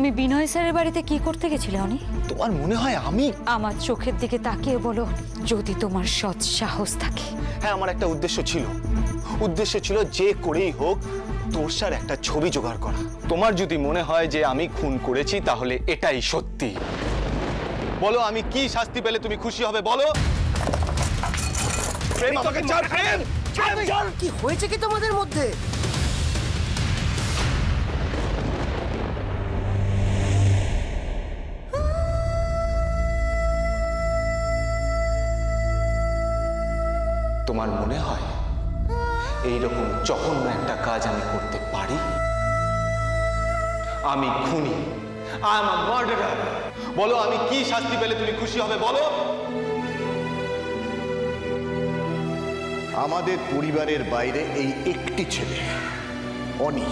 তুমি বিনয় স্যারের বাড়িতে কি করতে গেছিলে অনি? তোমার মনে হয় আমি? আমার চোখের দিকে তাকিয়ে বলো, যদি তোমার সৎ সাহস থাকে। হ্যাঁ, আমার একটা উদ্দেশ্য ছিল যে করেই হোক তোরসার একটা ছবি জোগাড় করা। তোমার যদি মনে হয় যে আমি খুন করেছি তাহলে এটাই সত্যি। বলো, আমি কি শাস্তি পেলে তুমি খুশি হবে বলো? প্রেম, আমাকে ছাড়। প্রেম, কি হয়েছে কি তোমাদের মধ্যে? তোমার মনে হয় এইরকম জঘন্য একটা কাজ আমি করতে পারি? আমি খুনি, আই এম আ মার্ডারার। বলো, আমি কি শাস্তি পেলে তুমি খুশি হবে বলো? আমাদের পরিবারের বাইরে এই একটি ছেলে অনি,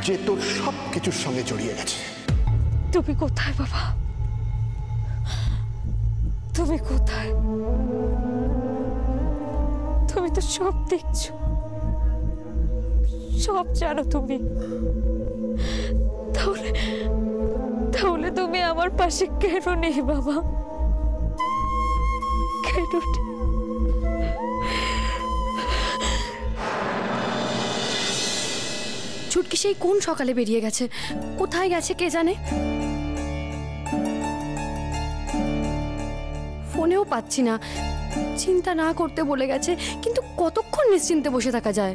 যে তোর সবকিছুর সঙ্গে জড়িয়ে গেছে। তুমি কোথায় বাবা? তুমি কোথায়? তুমি তো সব দেখছো, সব জানো তুমি। তাহলে তুমি আমার পাশে কেন নেই বাবা? কেন? ছুটকি সেই কোন সকালে বেরিয়ে গেছে, কোথায় গেছে কে জানে। ফোনেও পাচ্ছি না, চিন্তা না করতে বলে গেছে, কিন্তু কতক্ষণ নিশ্চিন্তে বসে থাকা যায়?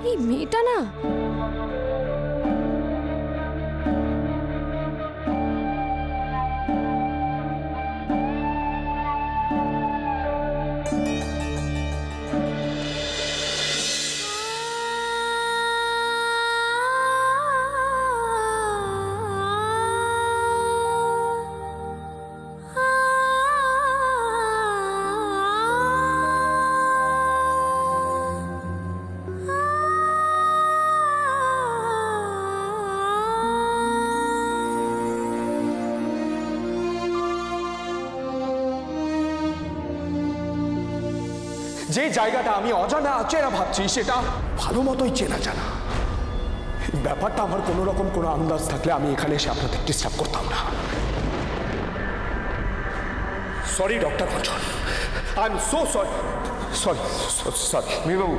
এই মেয়েটা না। যে জায়গাটা আমি অজানা অচেনা ভাবছি সেটা ভালো মতোই চেনা জানা। ব্যাপারটা আমার কোনো রকম কোনো আন্দাজ থাকলে আমি এখানে এসে আপনাদের ডিস্টার্ব করতাম না। Sorry doctor Kanchan, I am so sorry. Sorry মিহিরবাবু।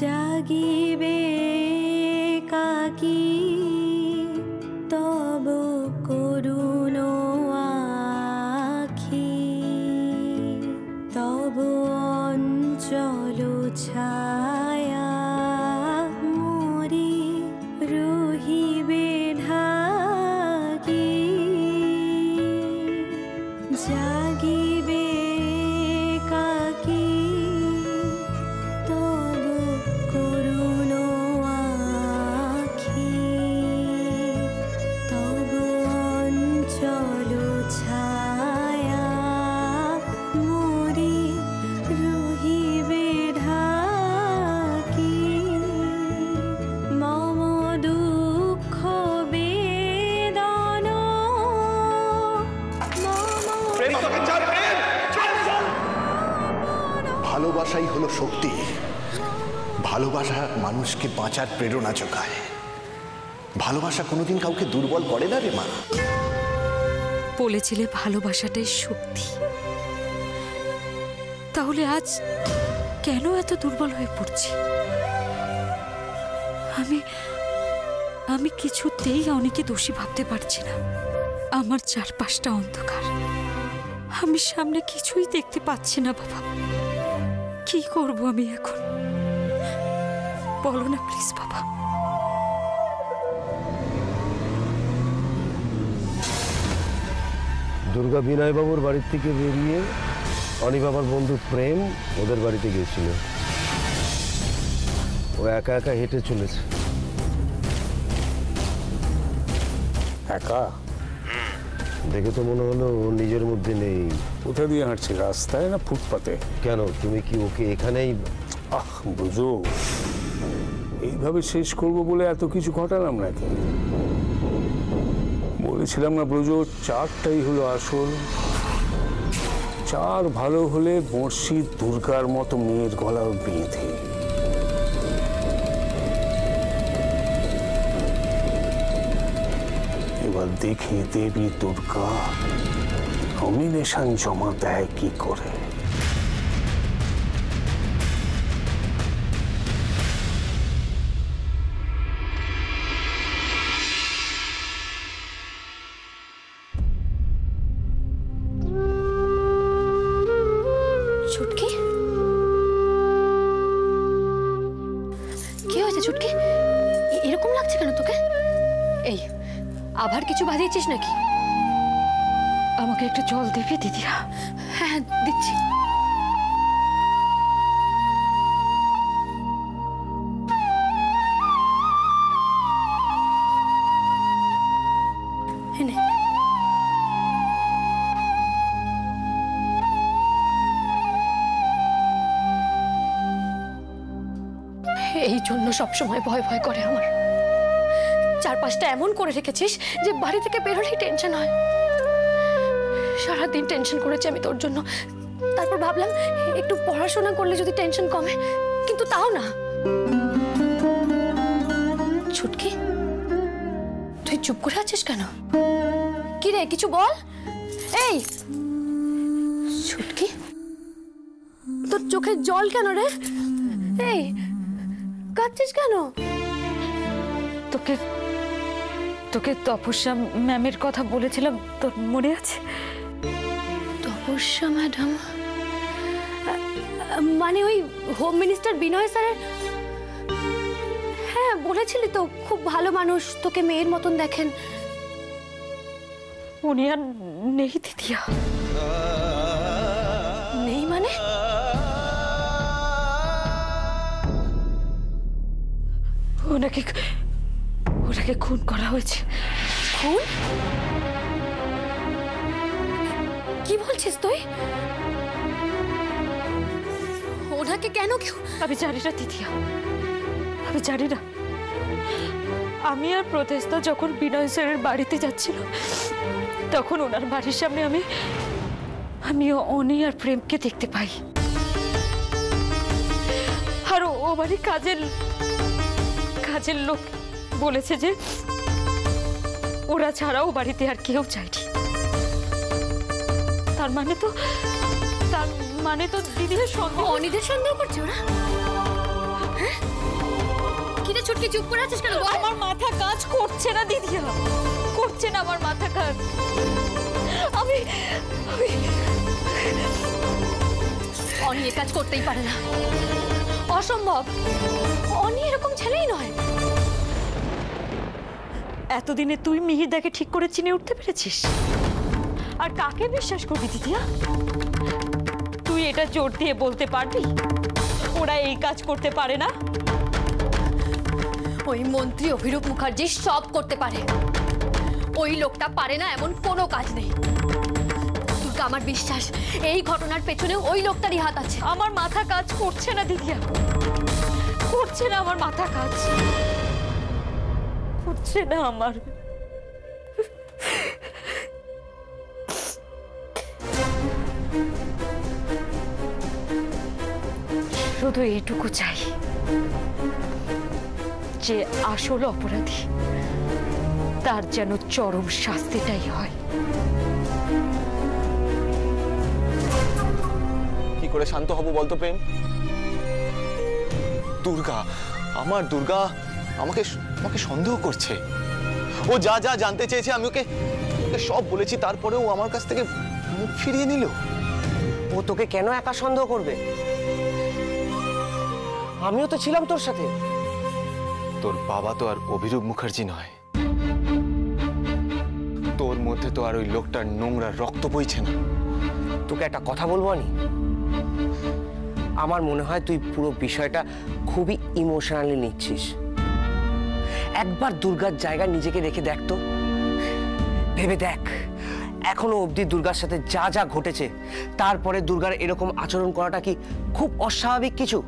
জাগিবে কাকি তব করুণ আখি, তব অঞ্চল ছায়া মরি রহিবে ঢাকি। জাগিবে কাকি ভালোবাসাই হলো শক্তি, ভালোবাসা মানুষকে বাঁচার প্রেরণা যোগায়। ভালোবাসা কোনোদিন কাউকে দুর্বল করে না রে মা। বলেছিলে ভালোবাসাটাই শক্তি, তাহলে আজ কেন এত দুর্বল হয়ে পড়ছি? আমি কিছুতেই অনেকে দোষী ভাবতে পারছি না। আমার চারপাশটা অন্ধকার, আমি সামনে কিছুই দেখতে পাচ্ছি না বাবা। কি করব আমি এখন? বলো না প্লিজ বাবা। দুর্গা বিনয়বাবুর বাড়ির থেকে বেরিয়ে অনি বাবার বন্ধু প্রেম ওদের বাড়িতে গিয়েছিল। ও একা একা হেঁটে চলেছে। একা? দেখে তো মনে হলো ও নিজের মধ্যে নেই। কোথা দিয়ে হাঁটছে, রাস্তায় না ফুটপাতে? কেন, তুমি কি ওকে এখানেই? বুঝো, এইভাবে শেষ করবো বলে এত কিছু ঘটালাম নাকি? বলেছিলাম না ব্রজ, চারটাই হলো আসল। চার ভালো হলে বর্ষি দুর্গার মতো মেয়ের গলাও বেঁধে। এবার দেখি দেবী দুর্গা নমিনেশন জমা দেয় কি করে। ছুটকি, কি হয়েছে ছুটকি? এরকম লাগছে কেন তোকে? এই আবার কিছু বাঁধিয়েছিস নাকি? আমাকে একটু জল দিবি দিদিয়া? হ্যাঁ দিচ্ছি। এই জন্য সবসময় ভয় ভয় করে আমার। চারপাশটা এমন করে রেখেছিস যে বাড়ি থেকে বেরোলেই টেনশন হয়। সারাদিন টেনশন করেছি আমি তোর জন্য। তারপর ভাবলাম একটু পড়াশোনা করলে যদি টেনশন কমে, কিন্তু তাও না। ছুটকি, তুই চুপ করে আছিস কেন? কি রে, কিছু বল। এই ছুটকি, তোর চোখে জল কেন রে? এই কাঁদছিস কেন? তোকে তোকে তপস্যা ম্যামের কথা বলেছিলাম, তোর মনে আছে? তপস্যা ম্যাডাম মানে ওই হোম মিনিস্টার বিনয় স্যারের? হ্যাঁ বলেছিলি তো, খুব ভালো মানুষ, তোকে মেয়ের মতন দেখেন। উনি আর নেই দিদিয়া। নেই মানে? ওনাকে খুন করা হয়েছে। খুন? কি বলছিস তুই? ওনাকে কেন কেউ? আমি জানি না দিদিয়া, আমি জানি না। আমি আর প্রতিষ্ঠা যখন বিনয় স্যারের বাড়িতে যাচ্ছিল, তখন ওনার বাড়ির সামনে আমি অনি আর প্রেমকে দেখতে পাই। আর ও বাড়ি কাজের লোক বলেছে যে ওরা ছাড়াও বাড়িতে আর কেউ চায়নি। তার মানে তো দিদির সন্দেহ। অনিদের সন্দেহ করছে ওরা? হ্যাঁ? কি রে ছুটকি, চুপ করে আছিস কেন? আমার মাথা কাজ করছে না দিদিয়া, করছে না আমার মাথা কাজ। আমি অনি এ কাজ করতেই পারে না, অসম্ভব। অনি এরকম ছেলেই নয়। এতদিনে তুই মিহিরদাকে ঠিক করে চিনে উঠতে পেরেছিস? আর কাকে বিশ্বাস করবি দিদিয়া? তুই এটা জোর দিয়ে বলতে পারবি ওরা এই কাজ করতে পারে না? ওই মন্ত্রী অভিরূপ মুখার্জি সব করতে পারে। ওই লোকটা পারে না এমন কোনো কাজ নেই। দুর্গা, আমার বিশ্বাস এই ঘটনার পেছনে ওই লোকটারই হাত আছে। আমার মাথা কাজ করছে না দিদিয়া, করছে না আমার মাথা কাজ করছে না আমার। শুধু এইটুকু চাই, যে আসল অপরাধী তার যেন চরম শাস্তিটাই হয়। কি করে শান্ত হব বলতো প্রেম? দুর্গা, আমার দুর্গা আমাকে আমাকে সন্দেহ করছে। ও যা যা জানতে চেয়েছে আমি ওকে সব বলেছি, তারপরেও আমার কাছ থেকে মুখ ফিরিয়ে নিল। ও তোকে কেন একা সন্দেহ করবে? আমিও তো ছিলাম তোর সাথে। তোর বাবা তো আর অভিরূপ মুখার্জি নয়, তোর মধ্যে তো আর ওই লোকটার নোংরা রক্ত বইছে না। তোকে একটা কথা বলবো আনি, আমার মনে হয় তুই পুরো বিষয়টা খুবই ইমোশনালি নিচ্ছিস। একবার দুর্গার জায়গায় নিজেকে রেখে দেখ তো, ভেবে দেখ এখনো অবধি দুর্গার সাথে যা যা ঘটেছে, তারপরে দুর্গার এরকম আচরণ করাটা কি খুব অস্বাভাবিক কিছু?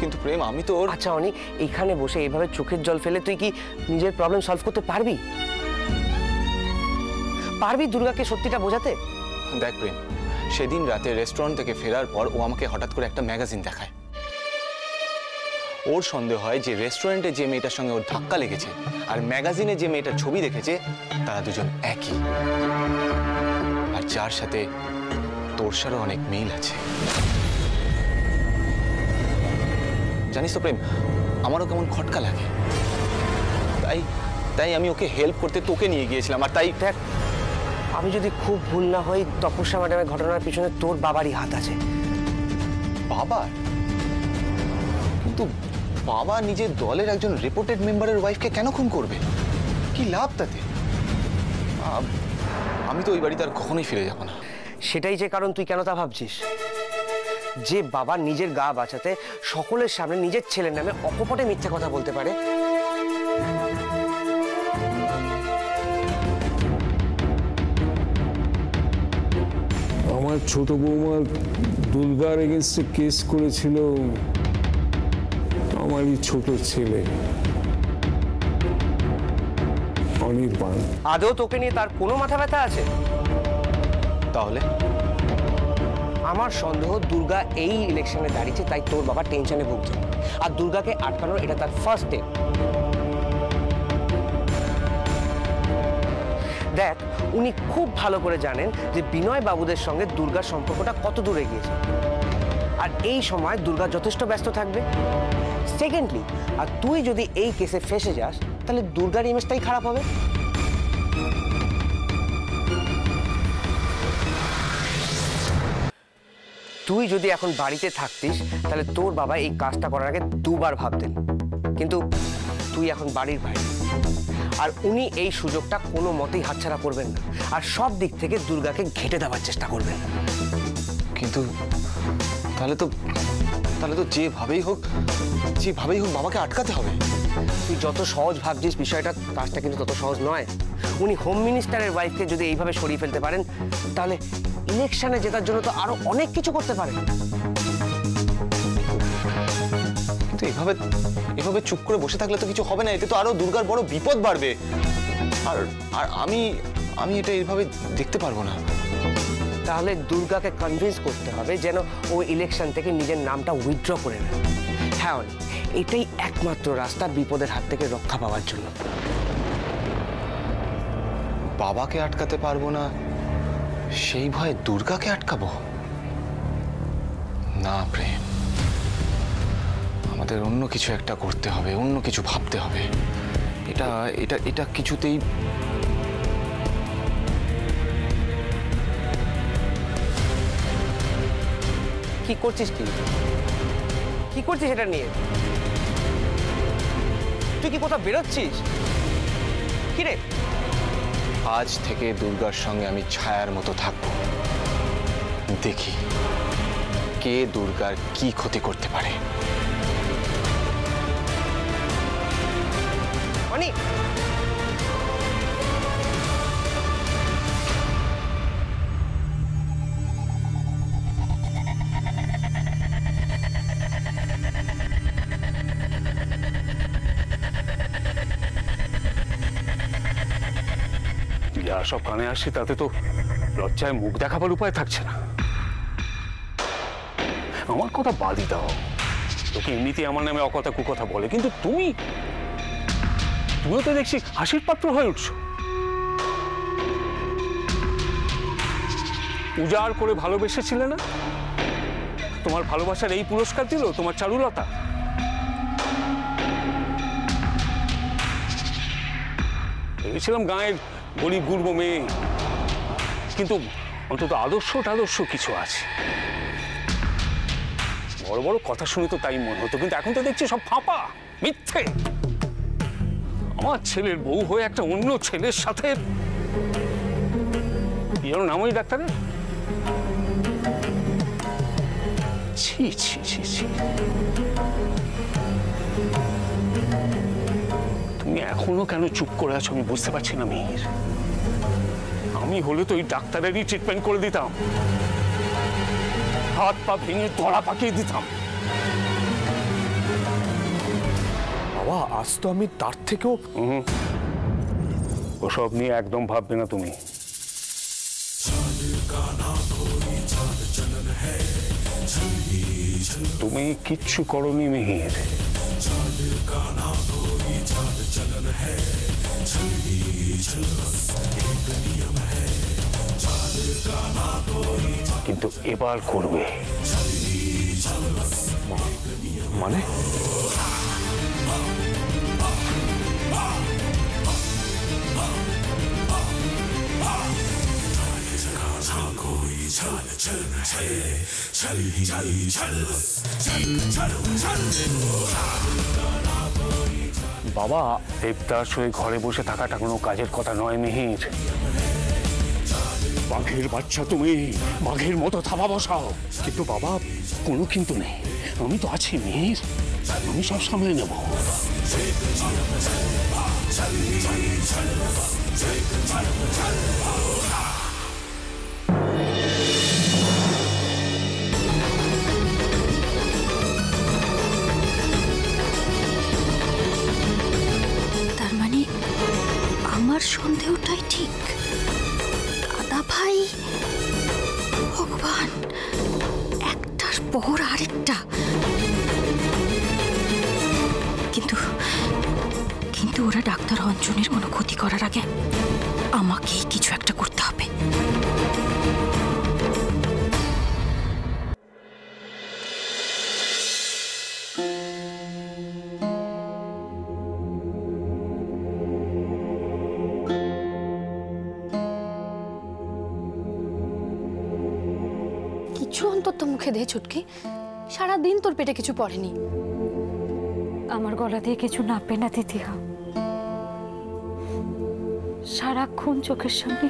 কিন্তু প্রেম আমি তো আচ্ছা অনি, এইখানে বসে এইভাবে চোখের জল ফেলে তুই কি নিজের প্রবলেম সলভ করতে পারবি? পারবি দুর্গাকে সত্যিটা বোঝাতে? দেখ প্রেম, সেদিন রাতে রেস্টুরেন্ট থেকে ফেরার পর ও আমাকে হঠাৎ করে একটা ম্যাগাজিন দেখায়। ওর সন্দেহ হয় যে রেস্টুরেন্টে যে মেয়েটার সঙ্গে ওর ধাক্কা লেগেছে আর ম্যাগাজিনে যে মেয়েটার ছবি দেখেছে তারা দুজন একই, আর যার সাথে তোরসারও অনেক মিল আছে। জানিস তো প্রেম, আমারও কেমন খটকা লাগে, তাই আমি ওকে হেল্প করতে তোকে নিয়ে গিয়েছিলাম। আর তাই দেখ, আমি যদি খুব ভুল না হই, তপস্যা ম্যাডামের ঘটনার পিছনে তোর বাবারই হাত আছে। বাবার? কিন্তু বাবা নিজের দলের একজন রিপোর্টেড মেম্বারের ওয়াইফকে কেন খুন করবে? কি লাভ তাতে? আমি তো ওই বাড়িতে আর কখনোই ফিরে যাব না। সেটাই যে কারণ তুই কেন তা ভাবছিস। যে বাবা নিজের গা বাঁচাতে সকলের সামনে নিজের ছেলের নামে অকপটে মিথ্যে কথা বলতে পারে, আমার ছোট বৌমা দুর্গার এগেনস্টে কেস করেছিল আমারই ছোট ছেলে অনির্বাণ। আদৌ তোকে নিয়ে তার কোনো মাথা ব্যথা আছে? তাহলে আমার সন্দেহ দুর্গা এই ইলেকশনে দাঁড়িয়েছে, তাই তোর বাবা টেনশনে ভুগছে, আর দুর্গাকে আটকানোর এটা তার ফার্স্ট স্টেপ। দেখ, উনি খুব ভালো করে জানেন যে বিনয় বাবুদের সঙ্গে দুর্গার সম্পর্কটা কত দূরে গিয়েছে, আর এই সময় দুর্গা যথেষ্ট ব্যস্ত থাকবে। সেকেন্ডলি, আর তুই যদি এই কেসে ফেসে যাস তাহলে দুর্গার ইমেজটাই খারাপ হবে। তুই যদি এখন বাড়িতে থাকতিস তাহলে তোর বাবা এই কাজটা করার আগে দুবার ভাবতেন, কিন্তু তুই এখন বাড়ির বাইরে, আর উনি এই সুযোগটা কোনো মতেই হাতছাড়া করবেন না, আর সব দিক থেকে দুর্গাকে ঘেঁটে দেওয়ার চেষ্টা করবেন। কিন্তু তাহলে তো যেভাবেই হোক বাবাকে আটকাতে হবে। তুই যত সহজ ভাবছিস বিষয়টা, কাজটা কিন্তু তত সহজ নয়। উনি হোম মিনিস্টারের ওয়াইফকে যদি এইভাবে সরিয়ে ফেলতে পারেন, তাহলে ইলেকশনে জেতার জন্য তো আরো অনেক কিছু করতে পারেন। কিন্তু এভাবে চুপ করে বসে থাকলে তো কিছু হবে না, এতে তো আরো দুর্গার বড় বিপদ বাড়বে। আর আমি এটা এইভাবে দেখতে পারবো না। তাহলে দুর্গাকে কনভিন্স করতে হবে যেন ও ইলেকশন থেকে নিজের নামটা উইথড্র করে নেয়। হ্যাঁ, এটাই একমাত্র রাস্তা বিপদের হাত থেকে রক্ষা পাওয়ার জন্য। বাবাকে আটকাতে পারবো না, সেই ভয়ে দুর্গাকে আটকাবো না? প্রেম, আমাদের অন্য কিছু একটা করতে হবে, অন্য কিছু ভাবতে হবে। এটা কিছুতেই কি করছিস? কি করছিস এটা নিয়ে? তুই কি কোথাও বেরোচ্ছিস? কি রে? আজ থেকে দুর্গার সঙ্গে আমি ছায়ার মতো থাকবো, দেখি কে দুর্গার কি ক্ষতি করতে পারে। অনিক, যা সব কানে আসছে তাতে তো লজ্জায় মুখ দেখাবার উপায় থাকছে না। আমার কথা বাদই দাও, তোকে এমনিতে আমার নামে অকথা কুকথা বলে, কিন্তু তুমিও তো দেখছি হাসির পাত্র হয়ে উঠছো। উজাড় করে ভালোবেসেছিলে না? তোমার ভালোবাসার এই পুরস্কার দিল তোমার চারুলতা? ভেবেছিলাম গাঁয়ের গরিব গুরব মেয়ে, কিন্তু অন্তত আদর্শ কিছু আছে। বড় বড় কথা শুনে তো তাই মনে হতো, কিন্তু এখন তো দেখছি সব ফাঁপা, মিথ্যে। আমার ছেলের বউ হয়ে একটা অন্য ছেলের সাথে, এর নাম ওই ডাক্তারের? ছি ছি ছি ছি। তুমি এখনো কেন চুপ করে আছো আমি বুঝতে পারছি না মিহির। আমি হলে তো ওই ডাক্তারেরই ট্রিটমেন্ট করে দিতাম, হাত পা ভেঙে ধরা পাকিয়ে দিতাম। বাবা, আজ তো আমি তার থেকেও ওসব নিয়ে একদম ভাববে না তুমি। তুমি কিচ্ছু করনি মিহির। কিন্তু এবার করবে। মানে? বাবা, দেবদাস হয়ে ঘরে বসে থাকাটা কোনো কাজের কথা নয় মিহির। বাঘের বাচ্চা তুমি, বাঘের মতো থাবা বসাও। কিন্তু বাবা, কোনো কিন্তু নেই, আমি তো আছি মিহির, আমি সব সামলে নেব। তার মানে আমার সন্দেহটাই ঠিক। দাদা ভাই, ভগবান, একটার পর আরেকটা। কিন্তু ওরা ডাক্তার অঞ্জনের কোনো ক্ষতি করার আগে আমাকেই কিছু একটা করতে হবে। কিছু অন্তত মুখে দে ছুটকি, সারাদিন তোর পেটে কিছু পড়েনি। আমার গলা দিয়ে কিছু নাপে না দিদিহা, সারাক্ষণ চোখের সামনে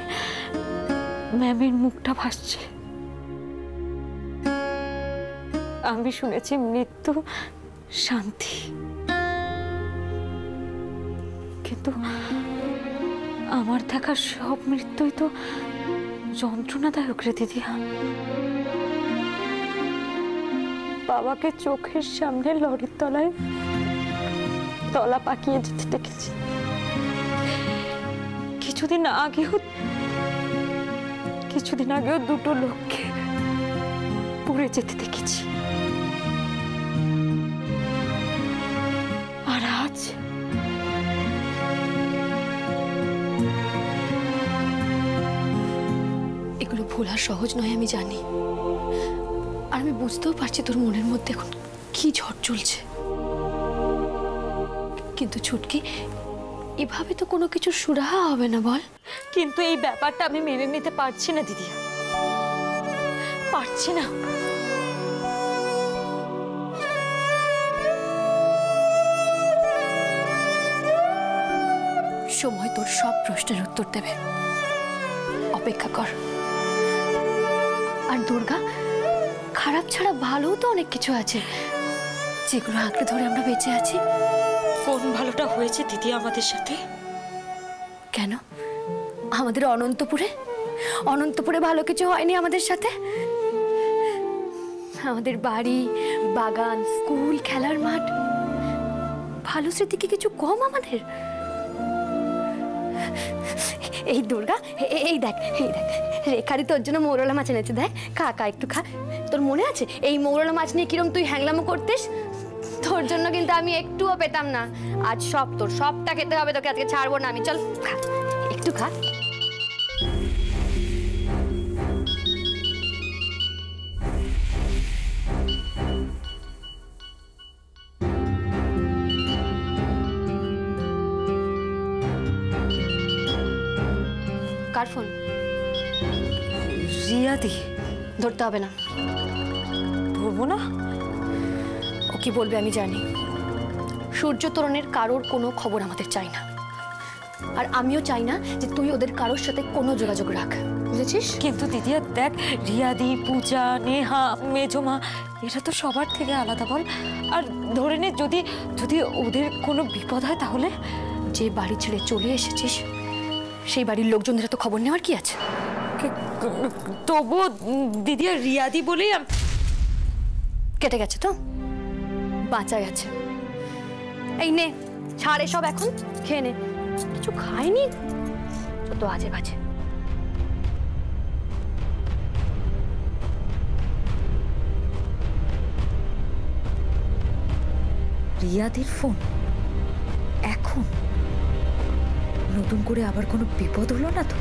ম্যামের মুখটা ভাসছে। আমি শুনেছি মৃত্যু শান্তি, কিন্তু আমার দেখা সব মৃত্যুই তো যন্ত্রণাদায়ক রে দিদিহা। বাবাকে চোখের সামনে লরির তলায় তলা পাকিয়ে যেতে দেখেছি। কিছুদিন আগেও দুটো লোককে পুড়ে যেতে দেখেছি। আর আজ এগুলো ভুল আর সহজ নয় আমি জানি, আর আমি বুঝতেও পারছি তোর মনের মধ্যে এখন কি ঝড় চলছে। কিন্তু ছুটকি, এভাবে তো কোনো কিছু সুরাহা হবে না বল। কিন্তু এই ব্যাপারটা আমি মেনে নিতে পারছি না দিদি, পারছি না। সময় তোর সব প্রশ্নের উত্তর দেবে, অপেক্ষা কর। আর দুর্গা, খারাপ ছাড়া ভালো তো অনেক কিছু আছে যেগুলো আঁকড়ে ধরে আমরা বেঁচে আছি। কোন ভালোটা হয়েছে দিদি আমাদের সাথে? কেন আমাদের অনন্তপুরে ভালো কিছু হয়নি আমাদের সাথে? আমাদের বাড়ি, বাগান, স্কুল, খেলার মাঠ, ভালো স্মৃতি কি কিছু কম আমাদের? এই দুর্গা, এই দেখ রেখারি তোর জন্য মৌরলা মাছ এনেছে, দেখ খা খা একটু খা। তোর মনে আছে এই মৌরলা মাছ নিয়ে কিরম তুই হ্যাংলামো করতিস? তোর জন্য কিন্তু আমি একটুও পেতাম না। আজ সব তোর, সবটা খেতে হবে তোকে, আজকে ছাড়বো না আমি। চল খা, একটু খা। কার ফোন? রিয়াদি। ধরতে হবে না। ধরবো না? ও কি বলবে আমি জানি। সূর্য তোরণের কারোর কোনো খবর আমাদের চাই না, আর আমিও চাই না যে তুই ওদের কারোর সাথে কোনো যোগাযোগ রাখ, বুঝেছিস? কিন্তু দিদিয়া দেখ, রিয়াদি, পূজা, নেহা, মেজমা এরা তো সবার থেকে আলাদা বল। আর ধরে নে যদি যদি ওদের কোনো বিপদ হয় তাহলে? যে বাড়ি ছেড়ে চলে এসেছিস সেই বাড়ির লোকজনদের তো খবর নেওয়ার কি আছে? তবুও দিদিয়া রিয়াদি বলেই কেটে গেছে তো, বাঁচা গেছে। এই নে ছাড় এসব, এখন খেয়ে নে। কিছু খাইনি তো আজে বাজে। রিয়াদির ফোন এখন? নতুন করে আবার কোনো বিপদ হলো না তো?